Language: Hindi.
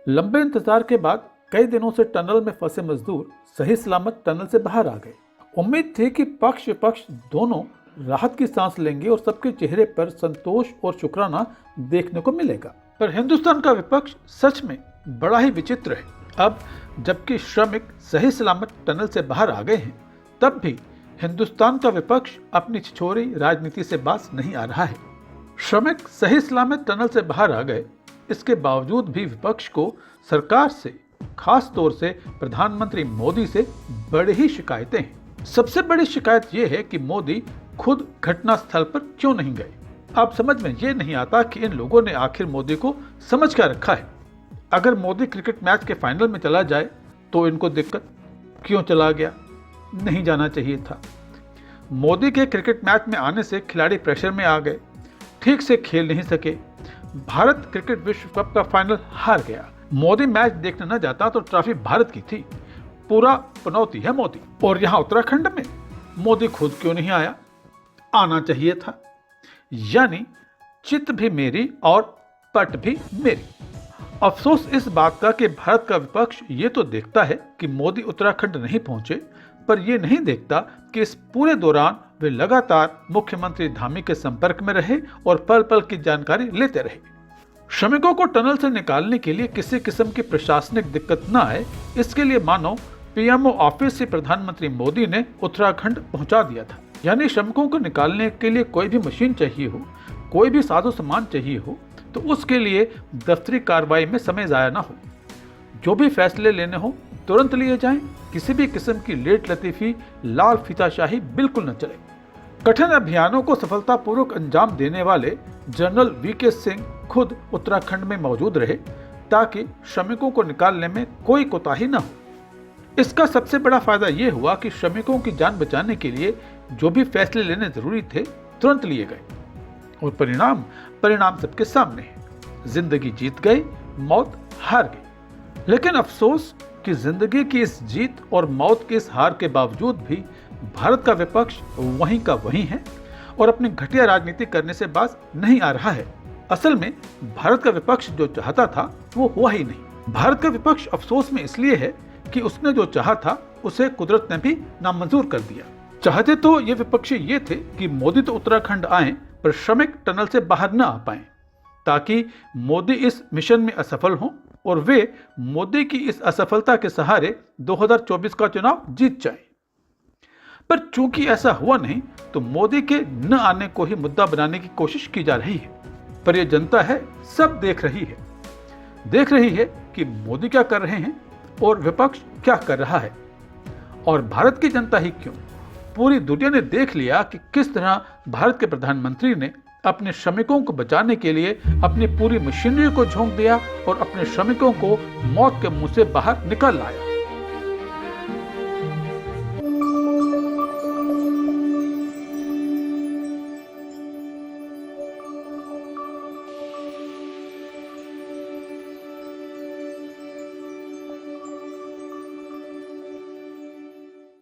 लंबे इंतजार के बाद कई दिनों से टनल में फंसे मजदूर सही सलामत टनल से बाहर आ गए। उम्मीद थी कि पक्ष विपक्ष दोनों राहत की सांस लेंगे और सबके चेहरे पर संतोष और शुक्राना देखने को मिलेगा। पर हिंदुस्तान का विपक्ष सच में बड़ा ही विचित्र है। अब जबकि श्रमिक सही सलामत टनल से बाहर आ गए हैं, तब भी हिंदुस्तान का विपक्ष अपनी छिछोरी राजनीति से बाज नहीं आ रहा है। श्रमिक सही सलामत टनल से बाहर आ गए, इसके बावजूद भी विपक्ष को सरकार से, खास तौर से प्रधानमंत्री मोदी से बड़ी ही शिकायतें हैं। सबसे बड़ी शिकायत यह है कि मोदी खुद घटना स्थल पर क्यों नहीं गए। अब समझ में ये नहीं आता कि इन लोगों ने आखिर मोदी को समझ क्या रखा है। अगर मोदी क्रिकेट मैच के फाइनल में चला जाए तो इनको दिक्कत, क्यों चला गया, नहीं जाना चाहिए था। मोदी के क्रिकेट मैच में आने से खिलाड़ी प्रेशर में आ गए, ठीक से खेल नहीं सके। भारत क्रिकेट विश्व कप का फाइनल हार गया। मोदी मैच देखने न जाता तो ट्रॉफी भारत की थी। पूरा पनौती है मोदी। और यहाँ उत्तराखंड में मोदी खुद क्यों नहीं आया, आना चाहिए था। यानी चित भी मेरी और पट भी मेरी। अफसोस इस बात का कि भारत का विपक्ष ये तो देखता है कि मोदी उत्तराखंड नहीं पहुंचे, पर यह नहीं देखता कि इस पूरे दौरान वे लगातार मुख्यमंत्री धामी के संपर्क में रहे और पल पल की जानकारी लेते रहे। श्रमिकों को टनल से निकालने के लिए किसी किस्म की प्रशासनिक दिक्कत न आए, इसके लिए मानो पीएमओ ऑफिस से प्रधानमंत्री मोदी ने उत्तराखंड पहुंचा दिया था। यानी श्रमिकों को निकालने के लिए कोई भी मशीन चाहिए हो, कोई भी साजो सामान चाहिए हो, तो उसके लिए दफ्तरी कार्रवाई में समय जाया ना हो। जो भी फैसले लेने हो तुरंत लिए जाएं। किसी भी किस्म की लेट लतीफी, लाल फीताशाही बिल्कुल न चले। कठिन अभियानों को सफलतापूर्वक अंजाम देने वाले जनरल वीके सिंह खुद उत्तराखंड में मौजूद रहे, ताकि श्रमिकों को निकालने में कोई कोताही न हो। इसका सबसे बड़ा फायदा यह हुआ कि श्रमिकों की जान बचाने के लिए जो भी फैसले लेने जरूरी थे तुरंत लिए गए और परिणाम सबके सामने है। जिंदगी जीत गई, मौत हार गई। लेकिन अफसोस कि जिंदगी की इस जीत और मौत की इस हार के बावजूद भी भारत का विपक्ष वहीं का वहीं है और अपनी घटिया राजनीति करने से बाज नहीं आ रहा है। असल में भारत का विपक्ष जो चाहता था वो हुआ ही नहीं। भारत का विपक्ष अफसोस में इसलिए है कि उसने जो चाहा था उसे कुदरत ने भी नामंजूर कर दिया। चाहते तो ये विपक्षी ये थे कि मोदी तो उत्तराखंड आए, पर श्रमिक टनल से बाहर न आ पाए, ताकि मोदी इस मिशन में असफल हों और वे मोदी की इस असफलता के सहारे 2024 का चुनाव जीत जाएं। पर चूंकि ऐसा हुआ नहीं, तो मोदी के न आने को ही मुद्दा बनाने की कोशिश की जा रही है। पर यह जनता है, सब देख रही है कि मोदी क्या कर रहे हैं और विपक्ष क्या कर रहा है। और भारत की जनता ही क्यों, पूरी दुनिया ने देख लिया कि किस तरह भारत के प्रधानमंत्री ने अपने श्रमिकों को बचाने के लिए अपनी पूरी मशीनरी को झोंक दिया और अपने श्रमिकों को मौत के मुंह से बाहर निकाल लाया।